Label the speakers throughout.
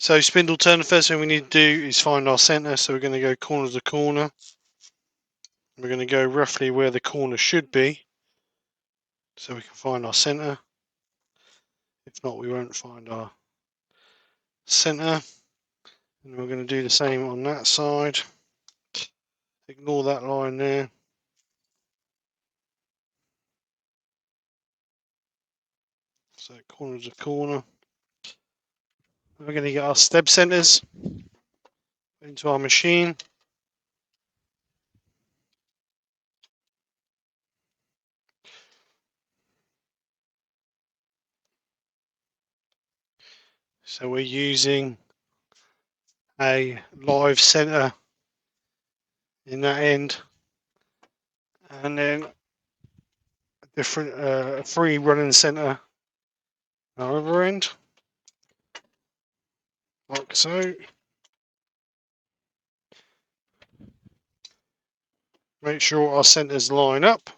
Speaker 1: So spindle turn, the first thing we need to do is find our centre. So we're going to go corner to corner. We're going to go roughly where the corner should be, so we can find our centre. If not, we won't find our centre. And we're going to do the same on that side. Ignore that line there. So corner to corner. We're going to get our step centres into our machine. So we're using a live centre in that end, and then a different free running centre on our other end, like so. Make sure our centres line up.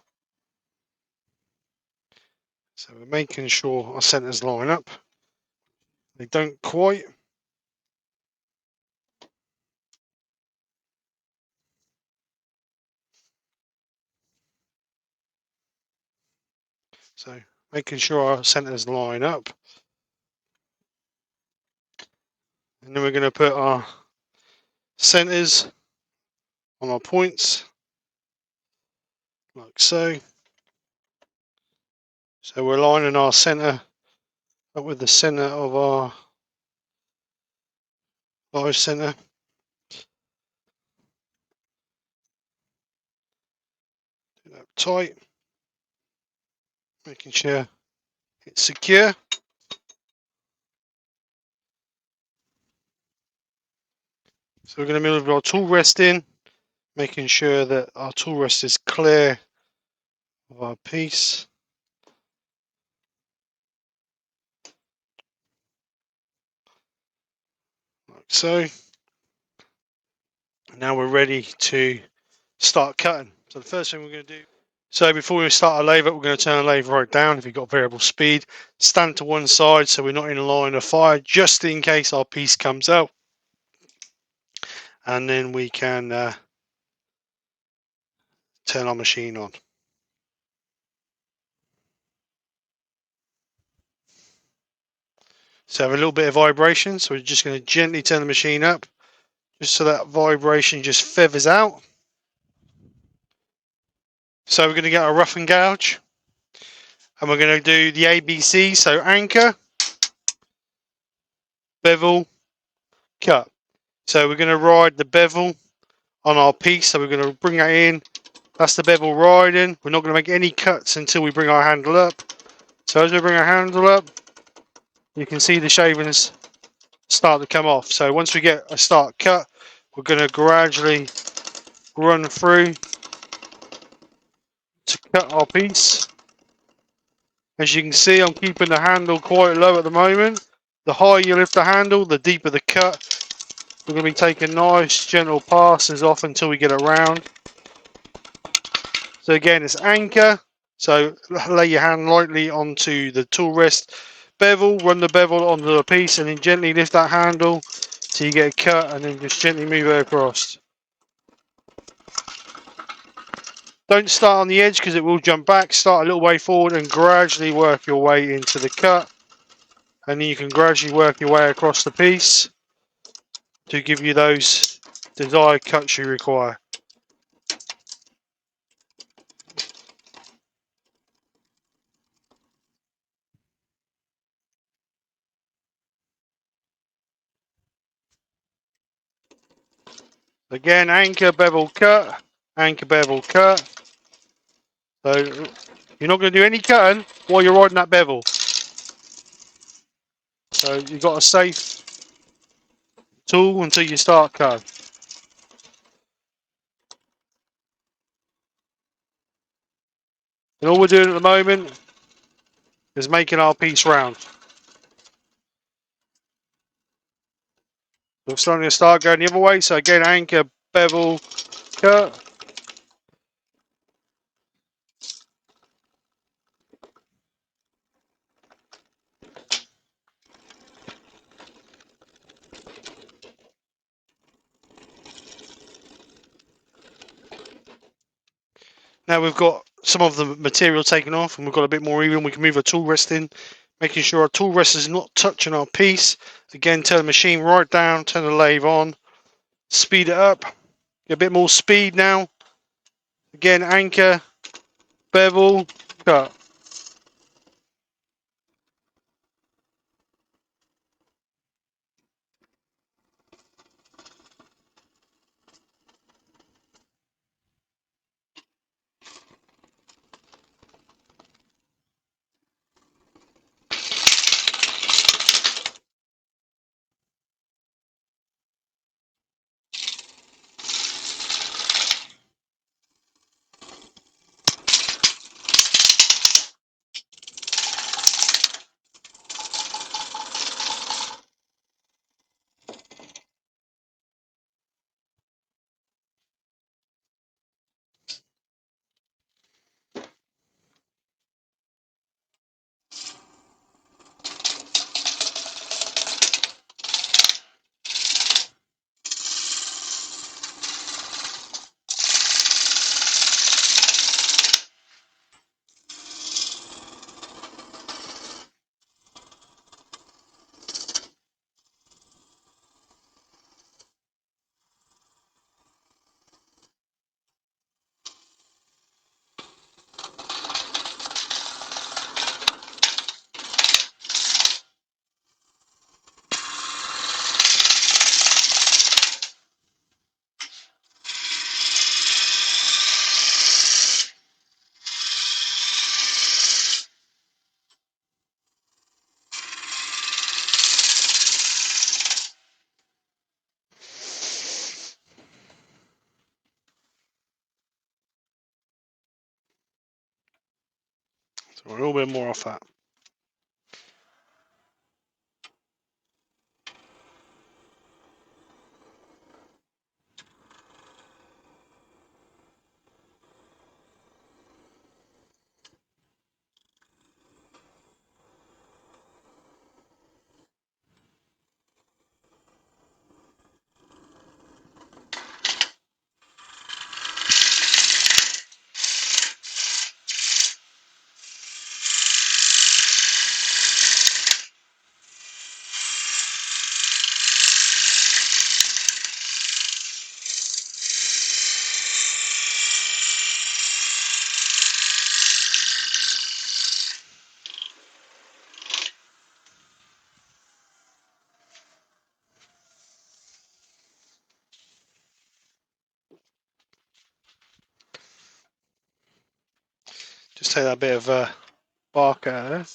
Speaker 1: So we're making sure our centres line up. They don't quite. So making sure our centres line up. And then we're going to put our centres on our points, like so. So we're lining our centre up with the centre of our live centre. Do that tight, making sure it's secure. So we're going to move our tool rest in, making sure that our tool rest is clear of our piece. Like so. Now we're ready to start cutting. So the first thing we're going to do, so before we start our lathe up, we're going to turn the lathe right down. If you've got variable speed, stand to one side so we're not in a line of fire, just in case our piece comes out. And then we can turn our machine on. So have a little bit of vibration, so we're just going to gently turn the machine up, just so that vibration just feathers out. So we're going to get our rough and gouge, and we're going to do the ABC, so anchor, bevel, cut. So we're going to ride the bevel on our piece, so we're going to bring that in. That's the bevel riding. We're not going to make any cuts until we bring our handle up. So as we bring our handle up, you can see the shavings start to come off. So once we get a start cut, we're going to gradually run through to cut our piece. As you can see, I'm keeping the handle quite low at the moment. The higher you lift the handle, the deeper the cut. We're going to be taking nice gentle passes off until we get it round. So again, it's anchor. So lay your hand lightly onto the tool rest bevel, run the bevel onto the piece, and then gently lift that handle till you get a cut, and then just gently move it across. Don't start on the edge because it will jump back. Start a little way forward and gradually work your way into the cut. And then you can gradually work your way across the piece to give you those desired cuts you require. Again, anchor, bevel, cut. Anchor, bevel, cut. So you're not going to do any cutting while you're riding that bevel. So you've got a safe tool until you start cutting. And all we're doing at the moment is making our piece round. We're starting to start going the other way. So again, anchor, bevel, cut. Now we've got some of the material taken off and we've got a bit more even, we can move our tool rest in, making sure our tool rest is not touching our piece. Again, turn the machine right down, turn the lathe on, speed it up, get a bit more speed now. Again, anchor, bevel, cut. So we're a little bit more off that. Just take that bit of bark out of there.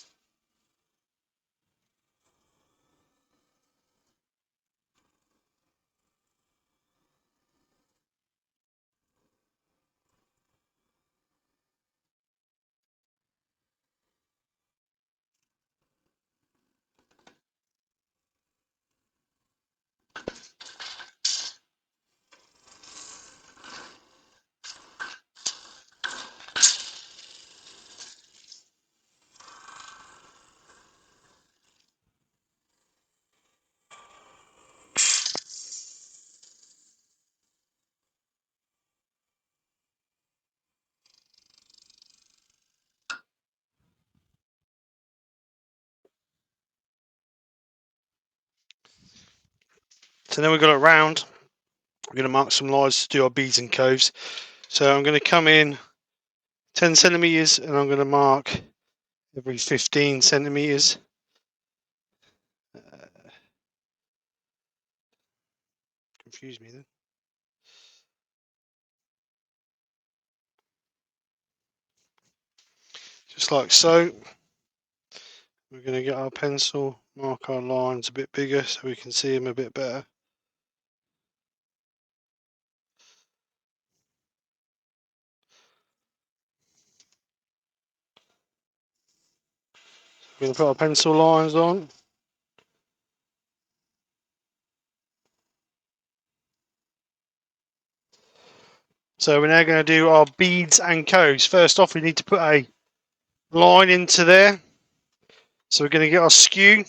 Speaker 1: So then we've got it round. We're going to mark some lines to do our beads and coves. So I'm going to come in 10 centimeters and I'm going to mark every 15 centimeters. Confuse me then. Just like so. We're going to get our pencil, mark our lines a bit bigger so we can see them a bit better. We're going to put our pencil lines on. So we're now going to do our beads and coves. First off, we need to put a line into there. So we're going to get our skew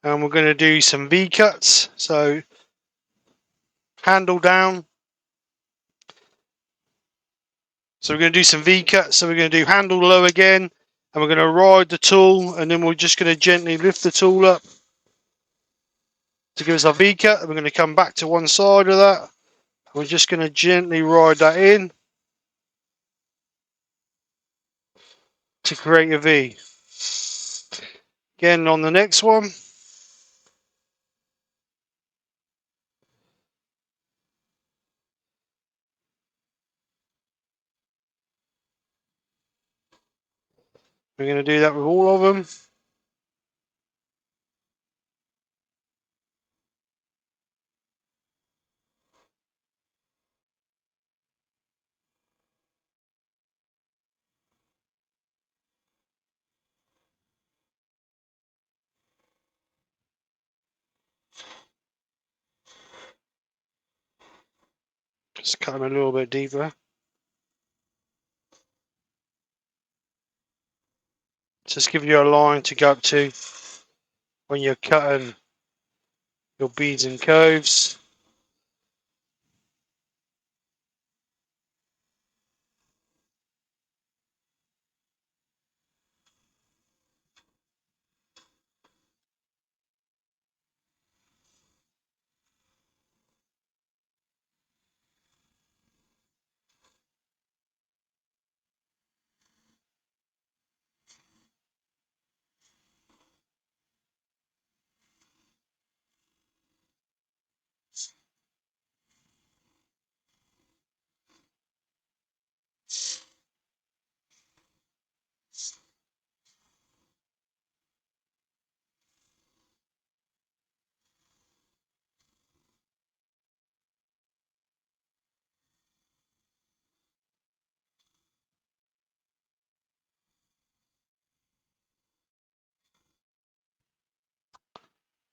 Speaker 1: and we're going to do some V cuts. So handle down, So we're going to do some V-cuts. So we're going to do handle low again, and we're going to ride the tool, and then we're just going to gently lift the tool up to give us our V-cut. And we're going to come back to one side of that. We're just going to gently ride that in to create a V. Again on the next one. We're going to do that with all of them. Just cut them a little bit deeper. Just give you a line to go up to when you're cutting your beads and coves.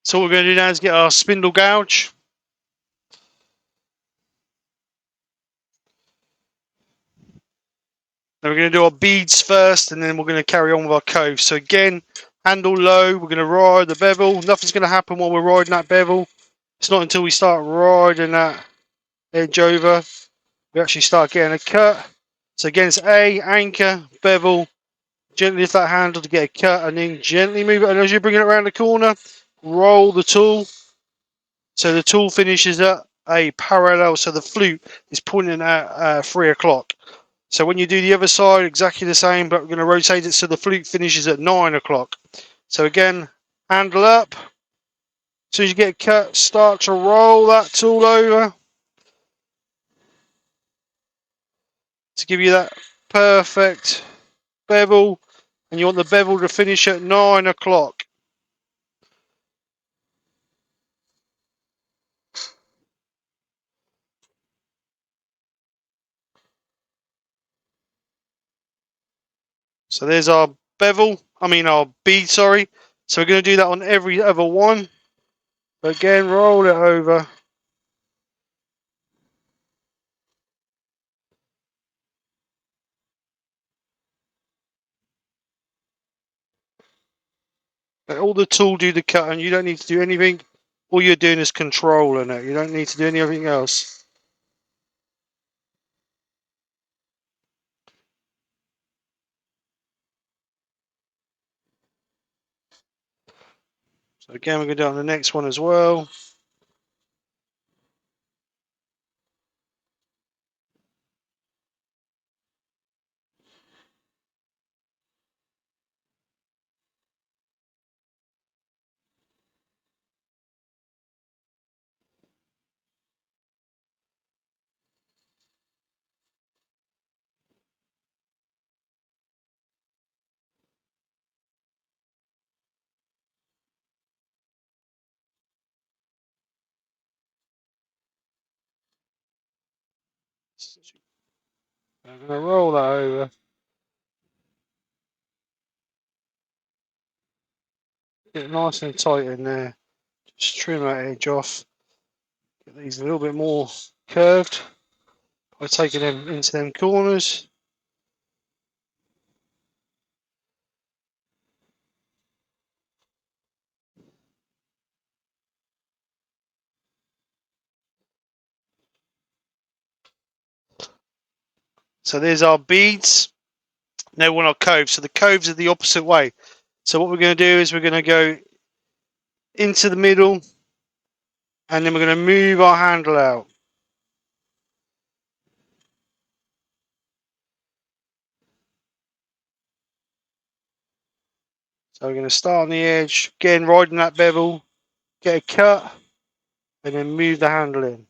Speaker 1: So what we're going to do now is get our spindle gouge. Then we're going to do our beads first, and then we're going to carry on with our coves. So again, handle low, we're going to ride the bevel. Nothing's going to happen while we're riding that bevel. It's not until we start riding that edge over, we actually start getting a cut. So again, it's A, anchor, bevel, gently lift that handle to get a cut, and then gently move it. And as you bring it around the corner, roll the tool. So the tool finishes at a parallel, so the flute is pointing at 3 o'clock. So when you do the other side, exactly the same, but we're going to rotate it so the flute finishes at 9 o'clock. So again, handle up. As soon as you get a cut, start to roll that tool over to give you that perfect bevel. And you want the bevel to finish at 9 o'clock. So there's our bevel, our bead, sorry. So we're going to do that on every other one. Again, roll it over. Let all the tool do the cut, and you don't need to do anything. All you're doing is controlling it. You don't need to do anything else. So again, we're going to do it on the next one as well. I'm going to roll that over. Get it nice and tight in there. Just trim that edge off. Get these a little bit more curved by taking them into them corners. So there's our beads. Now we're on our coves. So the coves are the opposite way. So what we're going to do is we're going to go into the middle, and then we're going to move our handle out. So we're going to start on the edge, again riding that bevel, get a cut, and then move the handle in.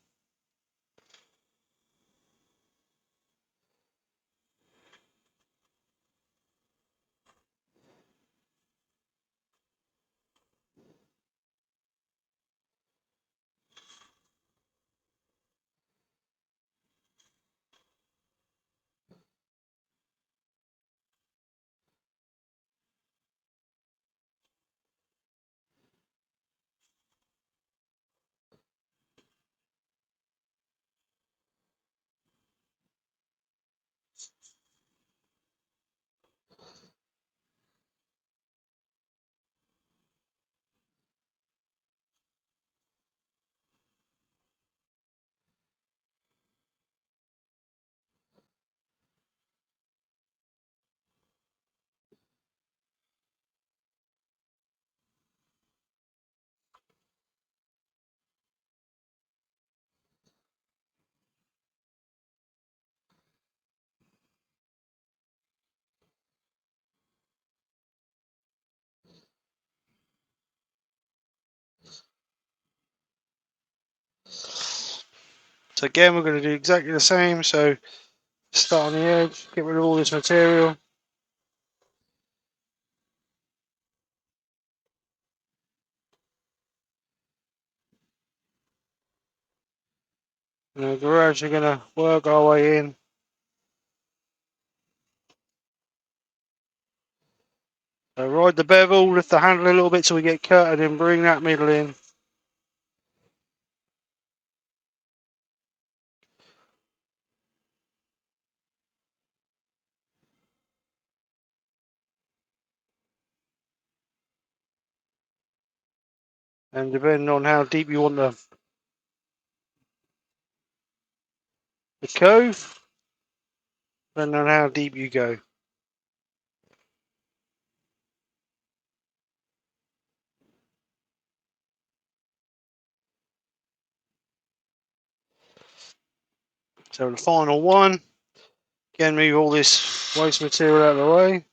Speaker 1: So again, we're going to do exactly the same. So start on the edge, get rid of all this material. And we're gradually going to work our way in. So ride the bevel, lift the handle a little bit till we get cut, and then bring that middle in. And depending on how deep you want the cove, depending on how deep you go. So the final one, again move all this waste material out of the way.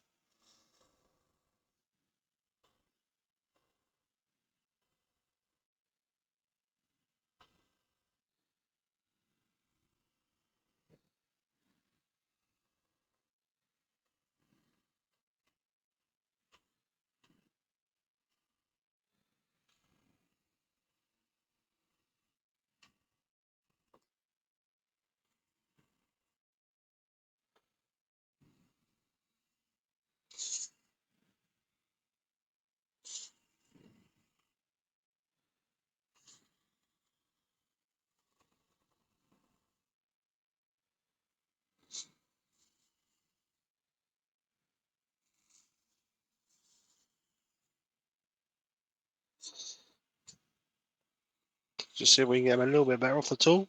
Speaker 1: Just see if we can get them a little bit better off the tool.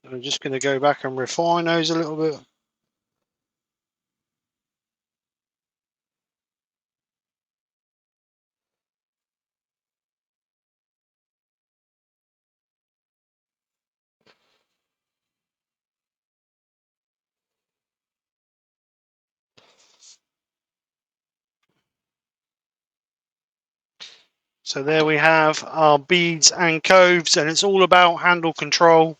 Speaker 1: And I'm just going to go back and refine those a little bit. So there we have our beads and coves, and it's all about handle control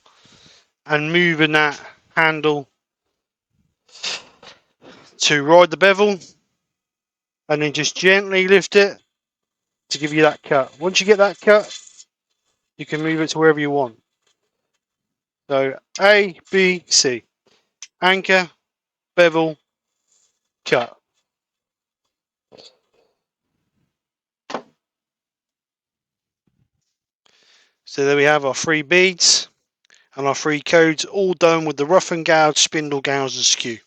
Speaker 1: and moving that handle to ride the bevel, and then just gently lift it to give you that cut. Once you get that cut, you can move it to wherever you want. So A, B, C. Anchor, bevel, cut. So there we have our 3 beads and our 3 codes, all done with the rough and gouge spindle, gouge and skew.